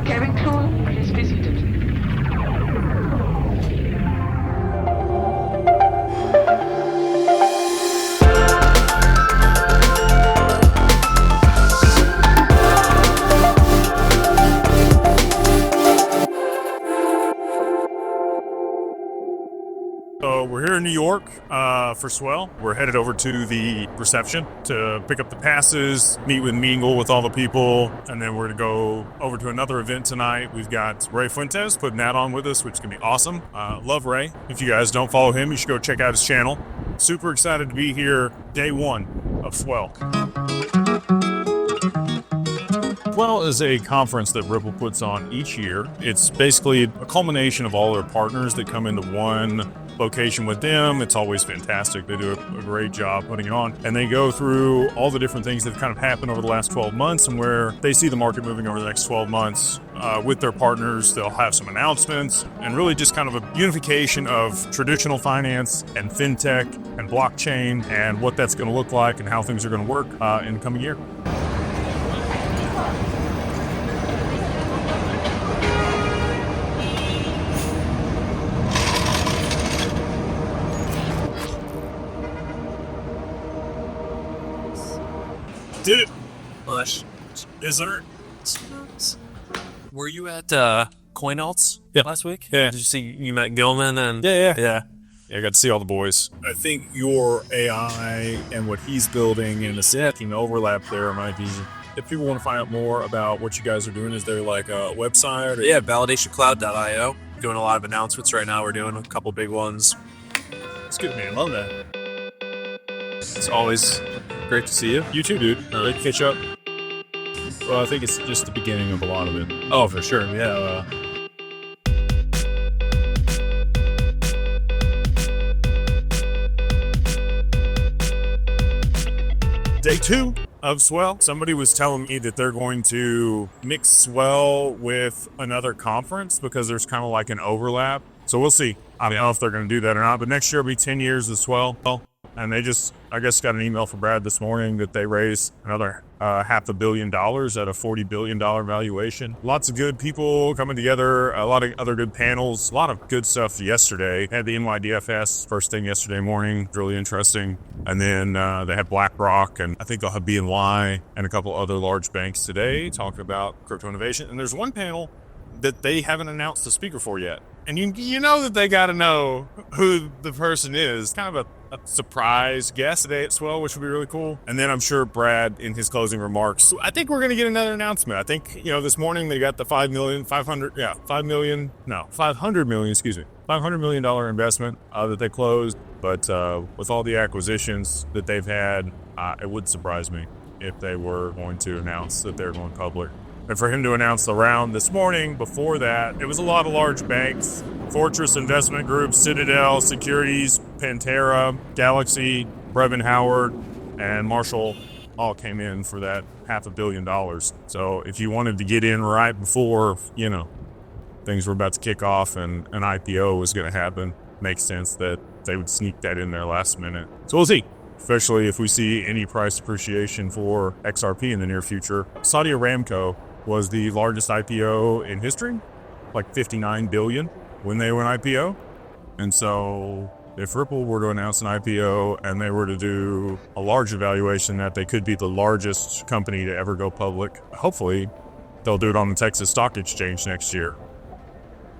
Scaling tool, please be seated. So we're here in New York for Swell. We're headed over to the reception to pick up the passes, mingle with all the people, and then we're going to go over to another event tonight. We've got Ray Fuentes putting that on with us, which can be awesome. Love Ray. If you guys don't follow him, you should go check out his channel. Super excited to be here day one of Swell. Swell is a conference that Ripple puts on each year. It's basically a culmination of all their partners that come into one location with them. It's always fantastic. They do a great job putting it on. And they go through all the different things that have kind of happened over the last 12 months and where they see the market moving over the next 12 months. With their partners, they'll have some announcements and really just kind of a unification of traditional finance and fintech and blockchain and what that's going to look like and how things are going to work in the coming year. Did it. Bush. Is there? Were you at CoinAlts last week? Yeah. Did you see you met Gilman and Yeah, I got to see all the boys. I think your AI and what he's building and the setting overlap there might be. If people want to find out more about what you guys are doing, is there like a website? Or validationcloud.io. Doing a lot of announcements right now. We're doing a couple big ones. It's good, man. Love that. It's always great to see you. You too, dude. Great to catch up. Well, I think it's just the beginning of a lot of it. Oh, for sure. Yeah. Day two of Swell. Somebody was telling me that they're going to mix Swell with another conference because there's kind of like an overlap. So we'll see. I don't know if they're going to do that or not, but next year will be 10 years of Swell. And they just, I guess, got an email from Brad this morning that they raised another $500 million at a $40 billion valuation. Lots of good people coming together, a lot of other good panels, a lot of good stuff yesterday. Had the NYDFS first thing yesterday morning, really interesting. And then they had BlackRock, and I think they'll have BNY and a couple other large banks today talking about crypto innovation. And there's one panel that they haven't announced the speaker for yet. And you know that they got to know who the person is. Kind of a surprise guest today at Swell, which would be really cool. And then I'm sure Brad, in his closing remarks, I think we're going to get another announcement. I think, this morning they got the $500 million investment that they closed. But with all the acquisitions that they've had, it would surprise me if they were going to announce that they're going public. And for him to announce the round this morning, before that, it was a lot of large banks, Fortress Investment Group, Citadel Securities, Pantera, Galaxy, Brevin Howard, and Marshall all came in for that $500 million. So if you wanted to get in right before, things were about to kick off and an IPO was going to happen, makes sense that they would sneak that in there last minute. So we'll see. Especially if we see any price appreciation for XRP in the near future. Saudi Aramco was the largest IPO in history, like $59 billion when they were an IPO. And so if Ripple were to announce an IPO and they were to do a large evaluation that they could be the largest company to ever go public, hopefully they'll do it on the Texas Stock Exchange next year.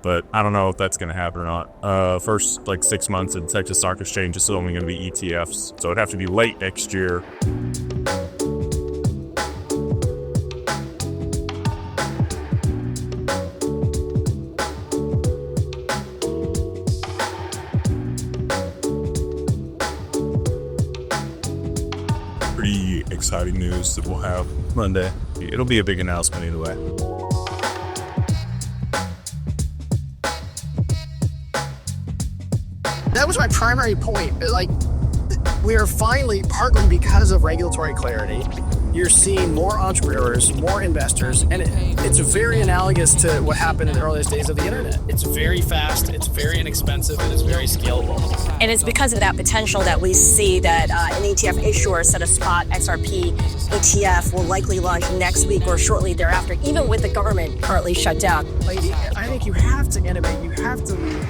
But I don't know if that's going to happen or not. First, 6 months in Texas Stock Exchange is only going to be ETFs. So it'd have to be late next year. Pretty exciting news that we'll have Monday. It'll be a big announcement either way. That was my primary point. We are finally, partly because of regulatory clarity, you're seeing more entrepreneurs, more investors, and it's very analogous to what happened in the earliest days of the internet. It's very fast, it's very inexpensive, and it's very scalable. And it's because of that potential that we see that an ETF issuer set a spot XRP ETF will likely launch next week or shortly thereafter, even with the government currently shut down. I think you have to innovate, you have to lead.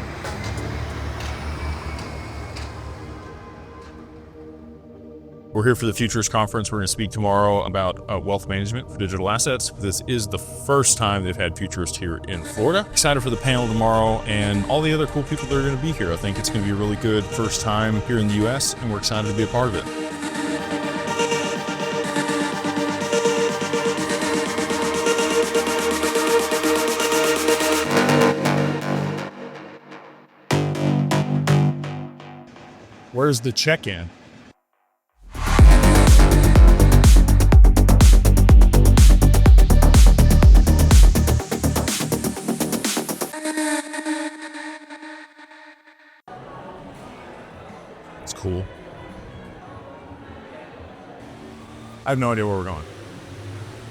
We're here for the Futures Conference. We're going to speak tomorrow about wealth management for digital assets. This is the first time they've had futurists here in Florida. Excited for the panel tomorrow and all the other cool people that are going to be here. I think it's going to be a really good first time here in the U.S., and we're excited to be a part of it. Where's the check-in? It's cool. I have no idea where we're going.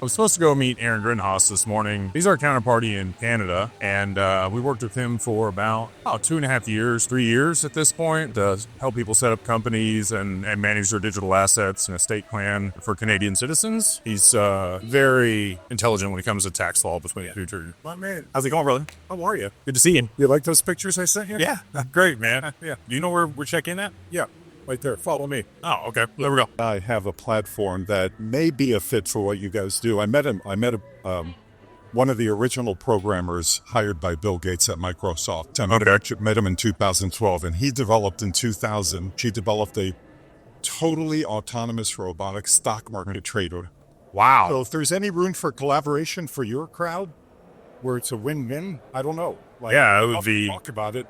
I was supposed to go meet Aaron Grinhaus this morning. He's our counterparty in Canada, and we worked with him for about 2.5 years, 3 years at this point, to help people set up companies and manage their digital assets and estate plan for Canadian citizens. He's very intelligent when it comes to tax law between the future. My man, How's it going, brother? how are you? Good to see you. You like those pictures I sent you? Yeah, great, man. Yeah. Do you know where we're checking at? Yeah, right there. Follow me. Oh, okay. There we go. I have a platform that may be a fit for what you guys do. I met one of the original programmers hired by Bill Gates at Microsoft. I met him in 2012, and he developed a totally autonomous robotic stock market trader. Wow. So if there's any room for collaboration for your crowd, where it's a win-win, I don't know. Yeah, it would I'll be- talk about it.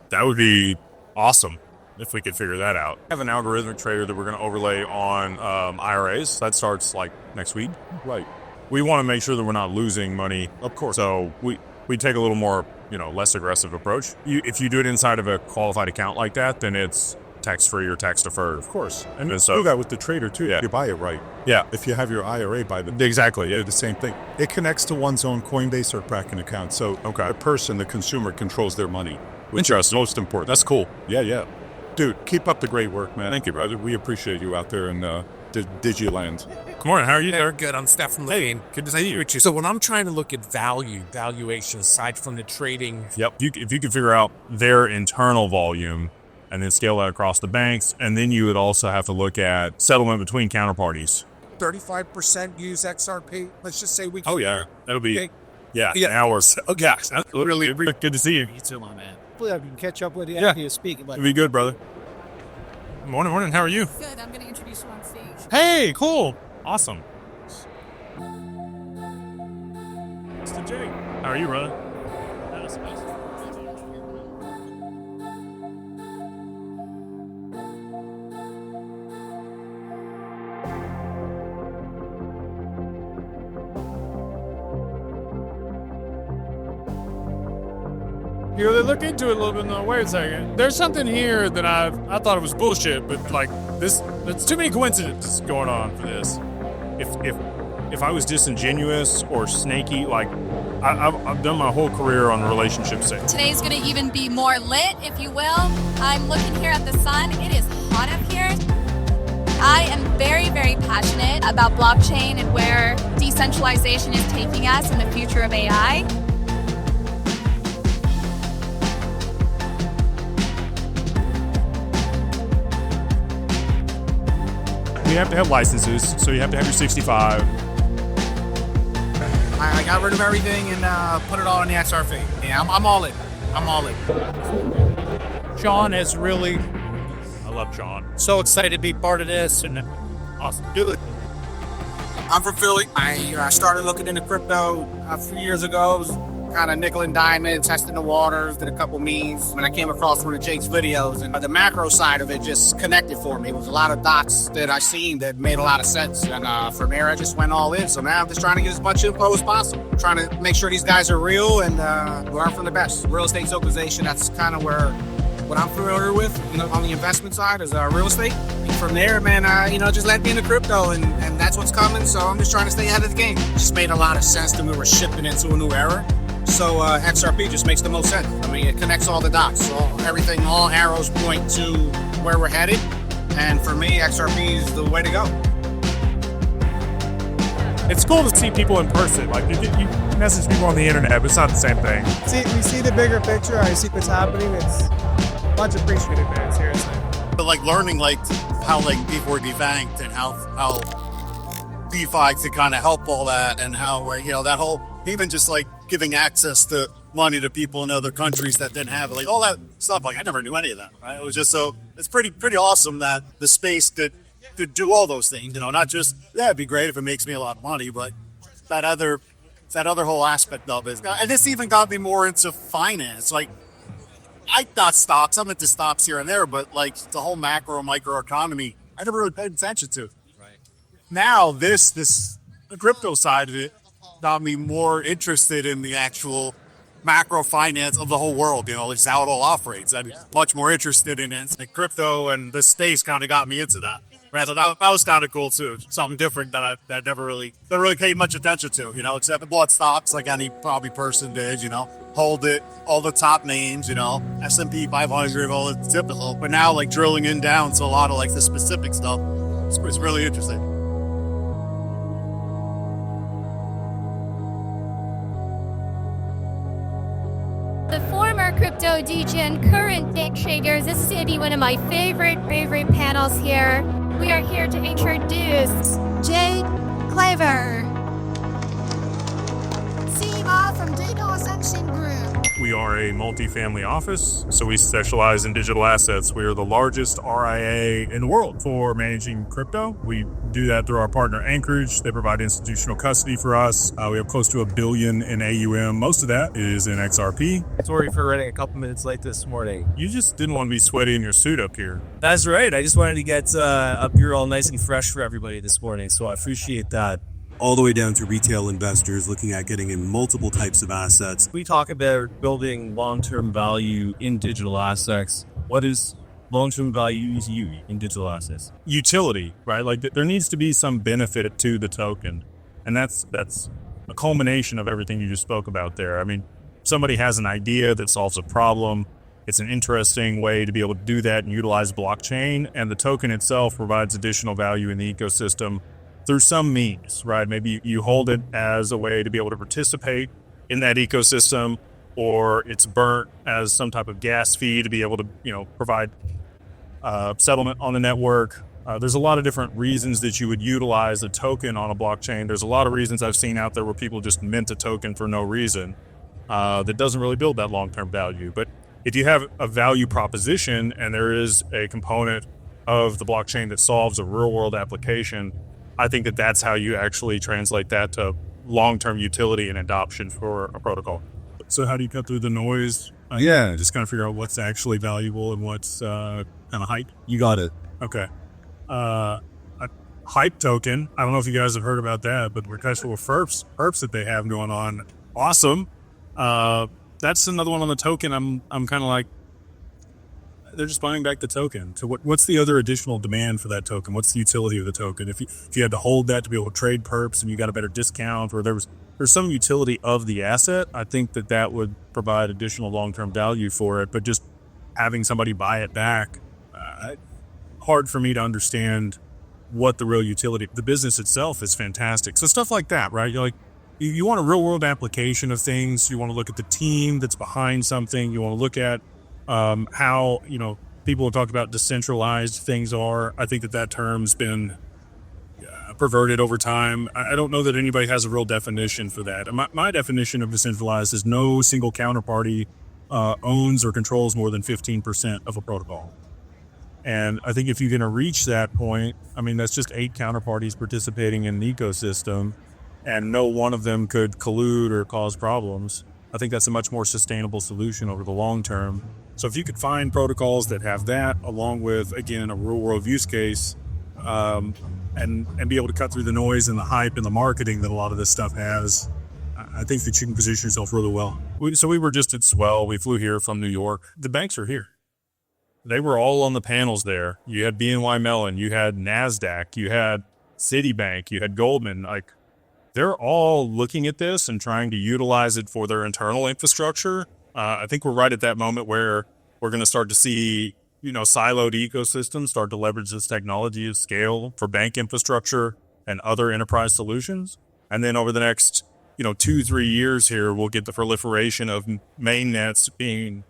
That would be awesome if we could figure that out. I have an algorithmic trader that we're going to overlay on IRAs. That starts like next week. Right. We want to make sure that we're not losing money. Of course. So we take a little more, less aggressive approach. If you do it inside of a qualified account like that, then it's tax-free or tax-deferred. Of course. And you so- do that with the trader too. Yeah. You buy it right. Yeah, If you have your IRA by the exactly. the same thing. It connects to one's own Coinbase or Kraken account. So Okay. the consumer controls their money. Interesting. Most important. That's cool. Yeah. Dude, keep up the great work, man. Thank you, brother. We appreciate you out there in Digiland. Good morning. How are you? They're good. I'm Steph from Lane. Good to see you. So when I'm trying to look at valuation aside from the trading, Yep. If you could figure out their internal volume and then scale that across the banks, and then you would also have to look at settlement between counterparties. 35% use XRP. Let's just say we. Oh yeah, that'll be Okay. yeah, Yeah. hours. Okay. Literally, good to see you. You too, my man. Hopefully I can catch up with you Yeah. after you speak. But It'll be good, brother. Morning. How are you? Good. I'm going to introduce you on stage. Hey, cool, awesome. Mr. J, how are you, brother? They look into it a little bit. No, wait a second. There's something here that I thought it was bullshit, but like this, there's too many coincidences going on for this. If I was disingenuous or snaky, like I've done my whole career on relationship sales. Today's going to even be more lit, if you will. I'm looking here at the sun. It is hot up here. I am very, very passionate about blockchain and where decentralization is taking us in the future of AI. You have to have licenses, so you have to have your 65. I got rid of everything and put it all in the XRP. Yeah, I'm all in. I'm all in. Sean is really I love John. so excited to be part of this, and awesome. I'm from Philly. I started looking into crypto a few years ago. It was kind of nickel and diamond, testing the waters, did a couple memes. When I came across one of Jake's videos, and the macro side of it just connected for me. It was a lot of dots that I seen that made a lot of sense. And from there, I just went all in. So now I'm just trying to get as much info as possible. Trying to make sure these guys are real and learn from the best. Real estate tokenization, that's kind of where what I'm familiar with on the investment side is real estate. And from there, man, just let me into crypto, and that's what's coming. So I'm just trying to stay ahead of the game. It just made a lot of sense that we were shifting into a new era. So XRP just makes the most sense. I mean, it connects all the dots. So all arrows point to where we're headed. And for me, XRP is the way to go. It's cool to see people in person. Like you message people on the internet, but it's not the same thing. We see the bigger picture. I see what's happening. It's much appreciated, man. Seriously. But like learning how people were debanked and how DeFi could kind of help all that, and how that whole even just like giving access to money to people in other countries that didn't have it, like all that stuff. Like I never knew any of that. Right? It was just it's pretty awesome that the space could do all those things. Not just it'd be great if it makes me a lot of money, but that other whole aspect of it. And this even got me more into finance. Like I thought stocks. I'm into stocks here and there, but like the whole macro micro economy, I never really paid attention to. Right. Now the crypto side of it got me more interested in the actual macro finance of the whole world, just how it all operates. I'm much more interested in it. Like crypto and the space kind of got me into that. Right, so that was kind of cool too. Something different that I never really paid much attention to, except I bought stocks like any probably person did, hold it, all the top names, S&P 500, all the typical. But now like drilling in down to a lot of like the specific stuff, it's really interesting. The former crypto DJ and current dick shakers. This is going to be one of my favorite panels here. We are here to introduce Jay Claver, CEO from Ascension Group. We are a multifamily office, so we specialize in digital assets. We are the largest RIA in the world for managing crypto. We do that through our partner Anchorage. They provide institutional custody for us. We have close to $1 billion in AUM. Most of that is in XRP. Sorry for running a couple minutes late this morning. You just didn't want to be sweaty in your suit up here. That's right. I just wanted to get up here all nice and fresh for everybody this morning, so I appreciate that. All the way down to retail investors looking at getting in multiple types of assets. We talk about building long-term value in digital assets. What is long-term value to you in digital assets? Utility, right? Like there needs to be some benefit to the token. And that's a culmination of everything you just spoke about there. I mean, somebody has an idea that solves a problem. It's an interesting way to be able to do that and utilize blockchain. And the token itself provides additional value in the ecosystem through some means, right? Maybe you hold it as a way to be able to participate in that ecosystem, or it's burnt as some type of gas fee to be able to, provide settlement on the network. There's a lot of different reasons that you would utilize a token on a blockchain. There's a lot of reasons I've seen out there where people just mint a token for no reason that doesn't really build that long-term value. But if you have a value proposition and there is a component of the blockchain that solves a real-world application, I think that's how you actually translate that to long-term utility and adoption for a protocol. So how do you cut through the noise? Just kind of figure out what's actually valuable and what's kind of hype. You got it. Okay. A hype token. I don't know if you guys have heard about that, but perpetual FERPs that they have going on. Awesome. That's another one on the token. I'm kind of like, they're just buying back the token. So what's the other additional demand for that token? What's the utility of the token? If you had to hold that to be able to trade perps and you got a better discount, or there's some utility of the asset, I think that would provide additional long-term value for it. But just having somebody buy it back, hard for me to understand what the real utility. The business itself is fantastic. So stuff like that, right? You're like, you want a real-world application of things. You want to look at the team that's behind something. You want to look at how, people have talked about decentralized things are. I think that term's been perverted over time. I don't know that anybody has a real definition for that. My definition of decentralized is no single counterparty owns or controls more than 15% of a protocol. And I think if you're going to reach that point, that's just 8 counterparties participating in the ecosystem, and no one of them could collude or cause problems. I think that's a much more sustainable solution over the long term. So if you could find protocols that have that, along with, again, a real world use case, and be able to cut through the noise and the hype and the marketing that a lot of this stuff has, I think that you can position yourself really well. So we were just at Swell. We flew here from New York. The banks are here. they were all on the panels there. You had BNY Mellon, you had NASDAQ, you had Citibank, you had Goldman. Like, they're all looking at this and trying to utilize it for their internal infrastructure. I think we're right at that moment where we're going to start to see, siloed ecosystems start to leverage this technology at scale for bank infrastructure and other enterprise solutions. And then over the next, 2-3 years here, we'll get the proliferation of main nets being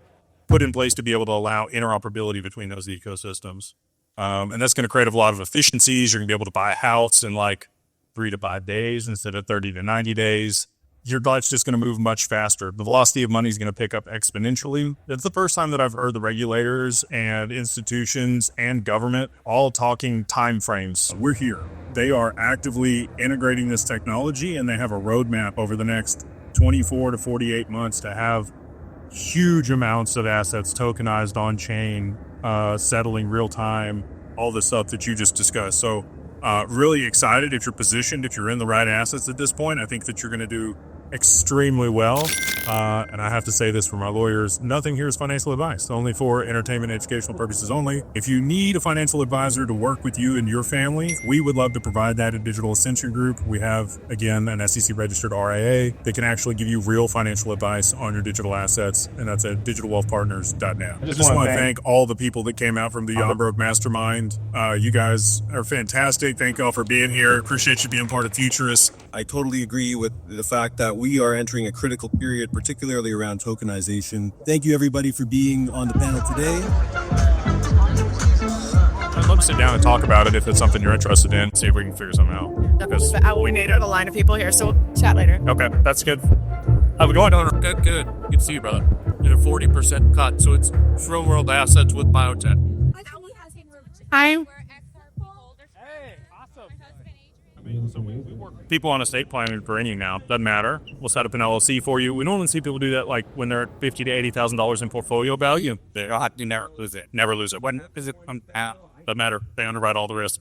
put in place to be able to allow interoperability between those ecosystems. And that's going to create a lot of efficiencies. You're going to be able to buy a house in like 3 to 5 days instead of 30 to 90 days. Your life's just going to move much faster. The velocity of money is going to pick up exponentially. That's the first time that I've heard the regulators and institutions and government all talking timeframes. We're here. They are actively integrating this technology, and they have a roadmap over the next 24 to 48 months to have huge amounts of assets tokenized on chain, settling real time, all the stuff that you just discussed. So really excited if you're positioned, if you're in the right assets at this point. I think that you're going to do extremely well. And I have to say this for my lawyers, nothing here is financial advice, only for entertainment and educational purposes only. If you need a financial advisor to work with you and your family, we would love to provide that at Digital Ascension Group. We have, again, an SEC registered RIA that can actually give you real financial advice on your digital assets, and that's at digitalwealthpartners.net. I just want to thank all the people that came out from the Yombro Mastermind. You guys are fantastic. Thank y'all for being here. Appreciate you being part of Futurist. I totally agree with the fact that we are entering a critical period, particularly around tokenization. Thank you, everybody, for being on the panel today. I'd love to sit down and talk about it if it's something you're interested in, see if we can figure something out. We need a line of people here, so we'll chat later. Okay, that's good. How's it going? Good. Good to see you, brother. Did a 40% cut, so it's real world assets with biotech. Hi. People on estate planning for any now, doesn't matter. We'll set up an LLC for you. We normally see people do that like when they're at $50,000 to $80,000 in portfolio value. They never lose it. Never lose it. When is it? Doesn't matter. They underwrite all the risk.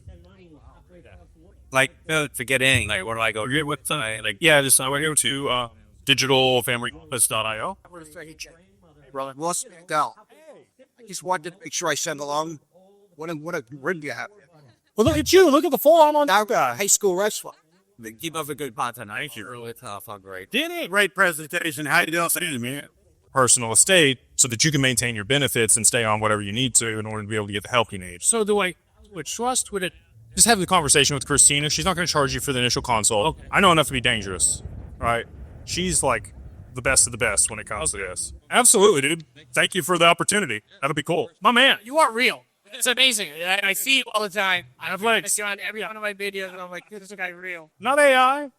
Like to get in, like where do I go? Your website, like just I went here to digitalfamilyoffice.io. Brother, what's Dell? I just wanted to make sure I send along what a rig you have. Well, look at you. Look at the form on that high school wrestler. They keep up a good content. Thank you. Really tough. Great. Great presentation. How you doing, man? Personal estate so that you can maintain your benefits and stay on whatever you need to in order to be able to get the help you need. So do I would trust with it? Just have the conversation with Christina. She's not going to charge you for the initial consult. Okay. I know enough to be dangerous, right? She's like the best of the best when it comes to this. Absolutely, dude. Thank you for the opportunity. That'll be cool. My man. You are real. It's amazing. I see you all the time. I see on every one of my videos, and I'm like, this guy real. Not AI.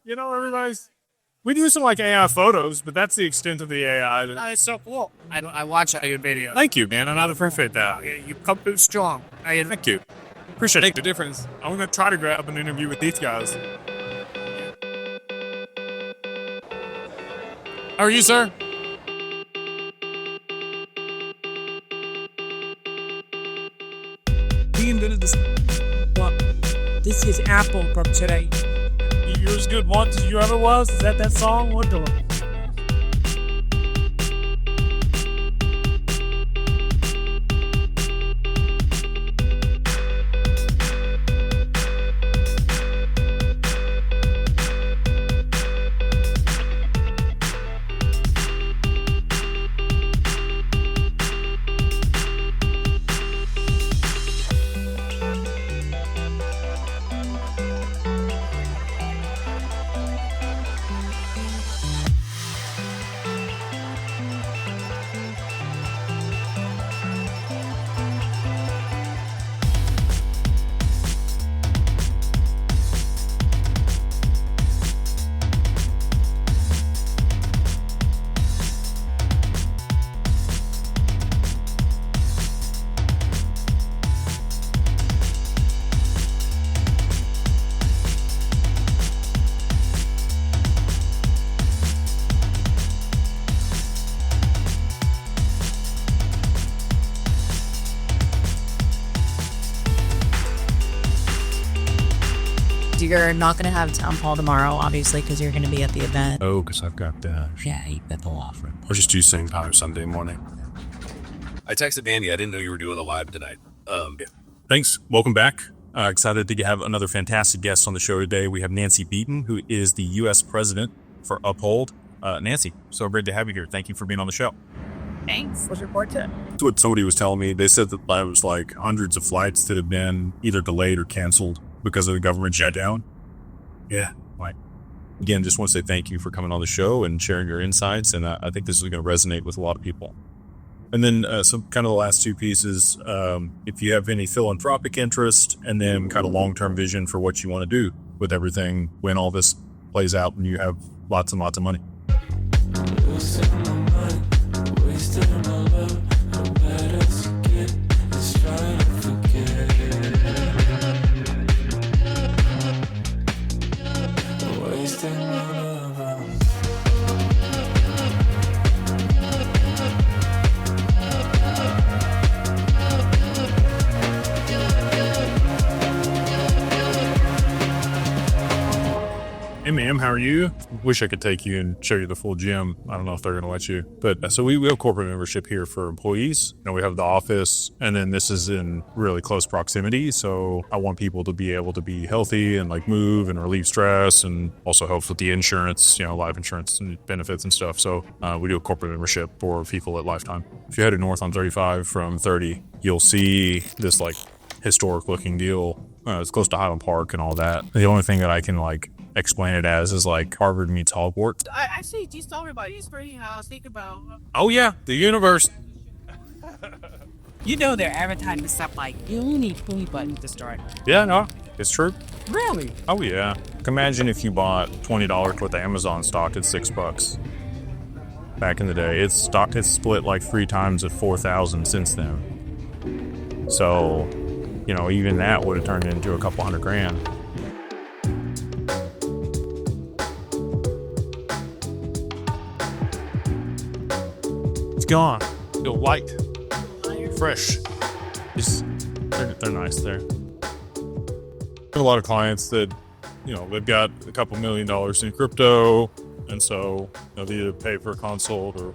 We do some like AI photos, but that's the extent of the AI. It's so cool. I watch your videos. Thank you, man. I'm not appreciate that. You come through strong. Thank you. Appreciate the difference. I'm going to try to grab an interview with these guys. How are you, sir? This is Apple from today. You're as good once as you ever was? Is that song? What the? You're not going to have town hall tomorrow, obviously, because you're going to be at the event. Oh, because I've got that. Yeah, that's all offer. Or just do same power Sunday morning. I texted Mandy. I didn't know you were doing a live tonight. Thanks. Welcome back. Excited to have another fantastic guest on the show today. We have Nancy Beaton, who is the U.S. president for Uphold. Nancy, so great to have you here. Thank you for being on the show. Thanks. What's your report to? That's what somebody was telling me. They said that there was like hundreds of flights that have been either delayed or canceled because of the government shutdown. Yeah. Right. Again, just want to say thank you for coming on the show and sharing your insights. And I think this is going to resonate with a lot of people. And then some kind of the last two pieces, if you have any philanthropic interest, and then kind of long-term vision for what you want to do with everything when all this plays out and you have lots and lots of money. Hey, ma'am, how are you? Wish I could take you and show you the full gym. I don't know if they're going to let you. But so we have corporate membership here for employees. You know, we have the office, and then this is in really close proximity. So I want people to be able to be healthy and like move and relieve stress, and also helps with the insurance, you know, life insurance and benefits and stuff. So we do a corporate membership for people at Lifetime. If you're headed north on 35 from 30, you'll see this like historic looking deal. It's close to Highland Park and all that. The only thing that I can like explain it as is like Harvard meets Hogwarts. I actually just told everybody it's pretty how I think about. Oh yeah, the universe. You know they're advertising stuff like, you only need 20 buttons to start. Yeah, no, it's true. Really? Oh yeah. Imagine if you bought $20 worth of Amazon stock at $6. Back in the day, it's split like 3 times at 4,000 since then. So, you know, even that would have turned into a couple $100,000. Gone. Feel light, fresh. They're nice there. I have a lot of clients that, you know, they've got a couple $1 million in crypto, and so you know, they either pay for a consult or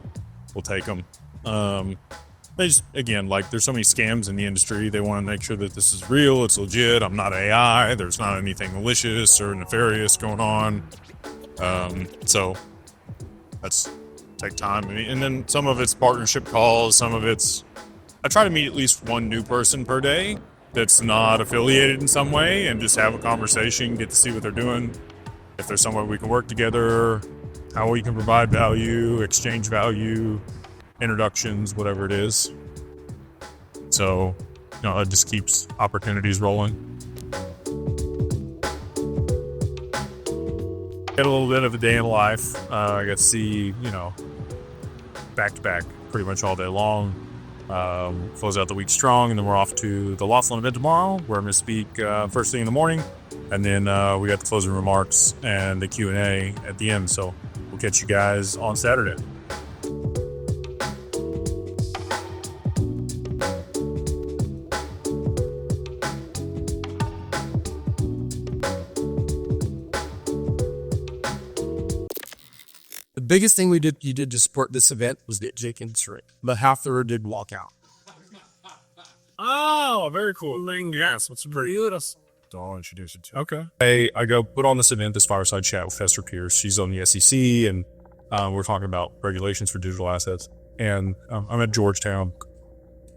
we'll take them. They just, again, like there's so many scams in the industry. They want to make sure that this is real, it's legit. I'm not AI. There's not anything malicious or nefarious going on. So that's take time. And then some of it's partnership calls. Some of it's, I try to meet at least one new person per day that's not affiliated in some way and just have a conversation, get to see what they're doing. If there's somewhere we can work together, how we can provide value, exchange value, introductions, whatever it is. So, you know, it just keeps opportunities rolling. Get a little bit of a day in life. I got to see, you know, back to back pretty much all day long. Close out the week strong, and then we're off to the Laughlin event tomorrow, where I'm going to speak first thing in the morning, and then we got the closing remarks and the Q&A at the end. So we'll catch you guys on Saturday. The biggest thing you did to support this event was get Jake in straight. But half the road did walk out. Oh, very cool. Yes, what's pretty good. I'll introduce it to. Okay. I go put on this event, this fireside chat with Esther Pierce. She's on the SEC, and we're talking about regulations for digital assets. And I'm at Georgetown,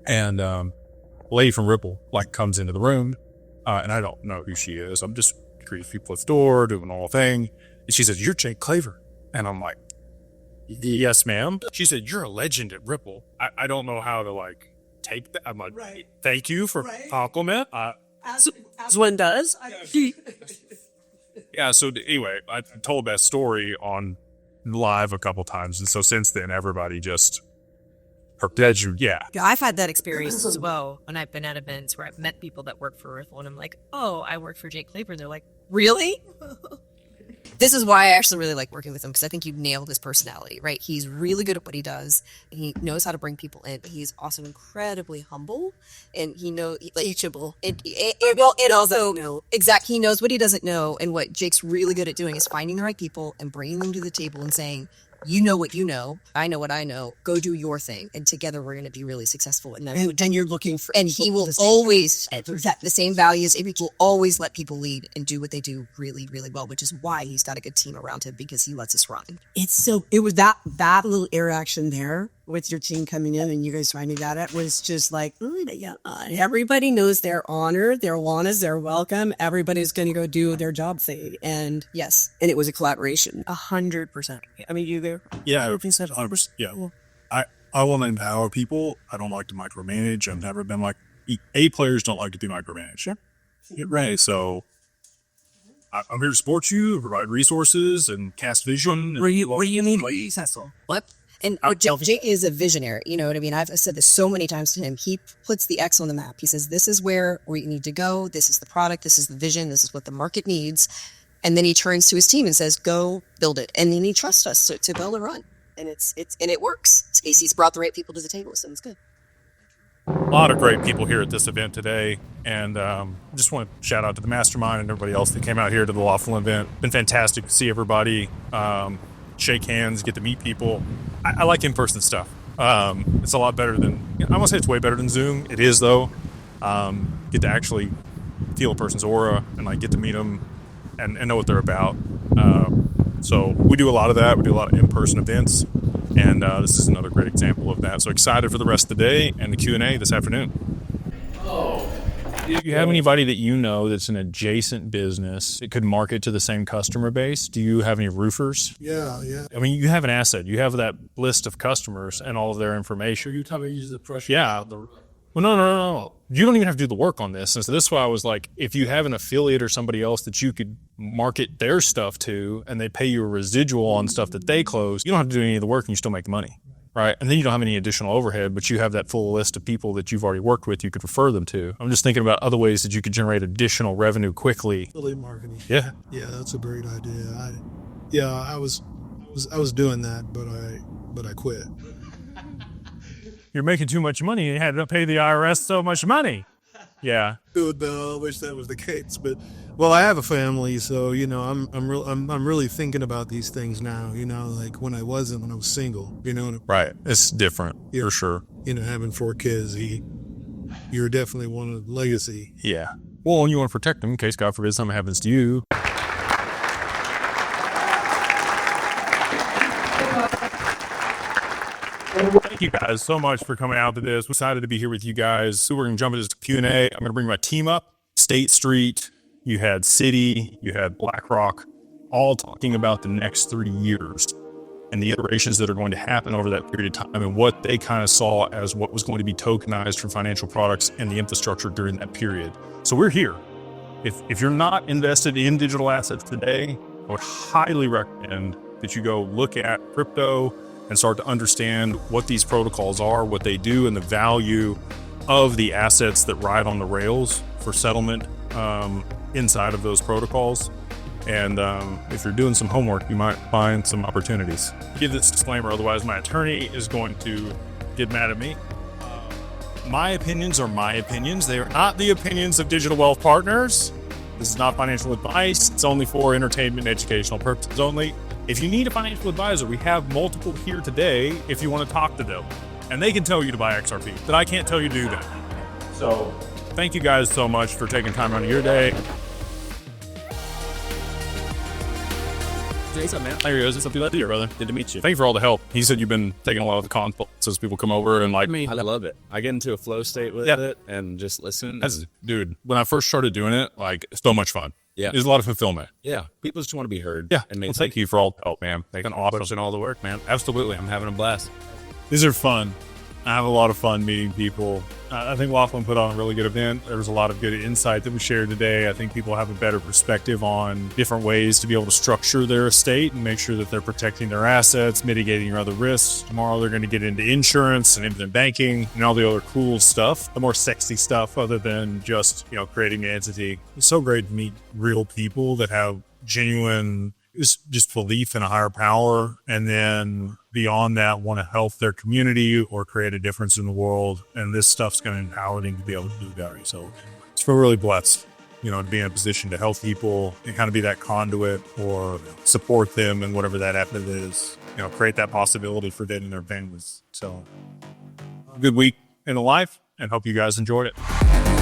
and a lady from Ripple like comes into the room, and I don't know who she is. I'm just greeting people at the door, doing the whole thing. And she says, "You're Jake Claver," and I'm like, "Yes, ma'am." She said, "You're a legend at Ripple." I don't know how to like take that. I'm like, right. Thank you for compliment. As one does. Yeah. So anyway, I told that story on live a couple times, and so since then, everybody just yeah. I've had that experience as well when I've been at events where I've met people that work for Ripple, and I'm like, "Oh, I work for Jake Claver." They're like, "Really?" This is why I actually really like working with him, because I think you've nailed his personality, right? He's really good at what he does. He knows how to bring people in. He's also incredibly humble, and he knows teachable. And also, exactly, he knows what he doesn't know, and what Jake's really good at doing is finding the right people and bringing them to the table and saying, You know what you know. I know what I know. Go do your thing. And together we're going to be really successful. And then you're looking for, and he will always the same values. He will always let people lead and do what they do really, really well, which is why he's got a good team around him, because he lets us run. It was that little interaction there with your team coming in and you guys finding that it was just like, everybody knows they're honored, they're wanted, they're welcome. Everybody's going to go do their job thing. And yes, and it was a collaboration. 100%. I mean, you there? Yeah, 100%. Yeah. Well, I want to empower people. I don't like to micromanage. I've never been like, A players don't like to be micromanaged. Yeah. Get ready. So I'm here to support you, provide resources, and cast vision. What do you mean? What? And Jay is a visionary. You know what I mean? I've said this so many times to him. He puts the X on the map. He says, this is where we need to go. This is the product. This is the vision. This is what the market needs. And then he turns to his team and says, go build it. And then he trusts us to build and run. And it works. He's brought the right people to the table, so it's good. A lot of great people here at this event today, and just want to shout out to the Mastermind and everybody else that came out here to the Lawful event. Been fantastic to see everybody, shake hands, get to meet people. I like in-person stuff. It's a lot better than, I won't say it's way better than Zoom. It is though. Get to actually feel a person's aura and like get to meet them and know what they're about. So we do a lot of that. We do a lot of in-person events, and this is another great example of that. So excited for the rest of the day and the Q&A this afternoon. Do you have anybody that you know that's an adjacent business that could market to the same customer base? Do you have any roofers? Yeah. I mean, you have an asset. You have that list of customers and all of their information. You're talking about using the pressure. Yeah. Well, no. You don't even have to do the work on this. And so this is why I was like, if you have an affiliate or somebody else that you could market their stuff to and they pay you a residual on stuff that they close, you don't have to do any of the work and you still make the money, right? And then you don't have any additional overhead, but you have that full list of people that you've already worked with you could refer them to. I'm just thinking about other ways that you could generate additional revenue quickly. Affiliate marketing. Yeah. Yeah, that's a great idea. I was doing that, but I quit. You're making too much money. You had to pay the IRS so much money. Yeah. Good, though. I wish that was the case, but well, I have a family, so I'm really thinking about these things now. Like when I was single. Right. It's different for sure. Having 4 kids, you're definitely one of the legacy. Yeah. Well, and you want to protect them in case God forbid something happens to you. Thank you guys so much for coming out to this. We're excited to be here with you guys. So we're going to jump into this Q&A. I'm going to bring my team up. State Street, you had Citi, you had BlackRock, all talking about the next 3 years and the iterations that are going to happen over that period of time and what they kind of saw as what was going to be tokenized for financial products and the infrastructure during that period. So we're here. If you're not invested in digital assets today, I would highly recommend that you go look at crypto and start to understand what these protocols are, what they do, and the value of the assets that ride on the rails for settlement inside of those protocols. And if you're doing some homework, you might find some opportunities. Give this disclaimer, otherwise my attorney is going to get mad at me. My opinions are my opinions. They are not the opinions of Digital Wealth Partners. This is not financial advice. It's only for entertainment and educational purposes only. If you need a financial advisor, we have multiple here today if you want to talk to them. And they can tell you to buy XRP, but I can't tell you to do that. So thank you guys so much for taking time out of your day. What's up, man? There he goes. It's up to that deal, brother. Good to meet you. Thank you for all the help. He said you've been taking a lot of the consults as people come over and like... I love it. I get into a flow state with it and just listen. Dude, when I first started doing it, like, it's so much fun. Yeah. There's a lot of fulfillment. Yeah. People just want to be heard. Yeah. And well, thank you for all the help, man. Making awesome all the work, man. Absolutely. I'm having a blast. These are fun. I have a lot of fun meeting people. I think Laughlin put on a really good event. There was a lot of good insight that we shared today. I think people have a better perspective on different ways to be able to structure their estate and make sure that they're protecting their assets, mitigating your other risks. Tomorrow they're going to get into insurance and into banking and all the other cool stuff, the more sexy stuff other than just, creating an entity. It's so great to meet real people that have genuine just belief in a higher power, and then beyond that want to help their community or create a difference in the world. And this stuff's going to empower them to be able to do that. So it's feel really blessed, to be in a position to help people and kind of be that conduit or support them in whatever that effort is. create that possibility for them and their families. So good week in the life, and hope you guys enjoyed it.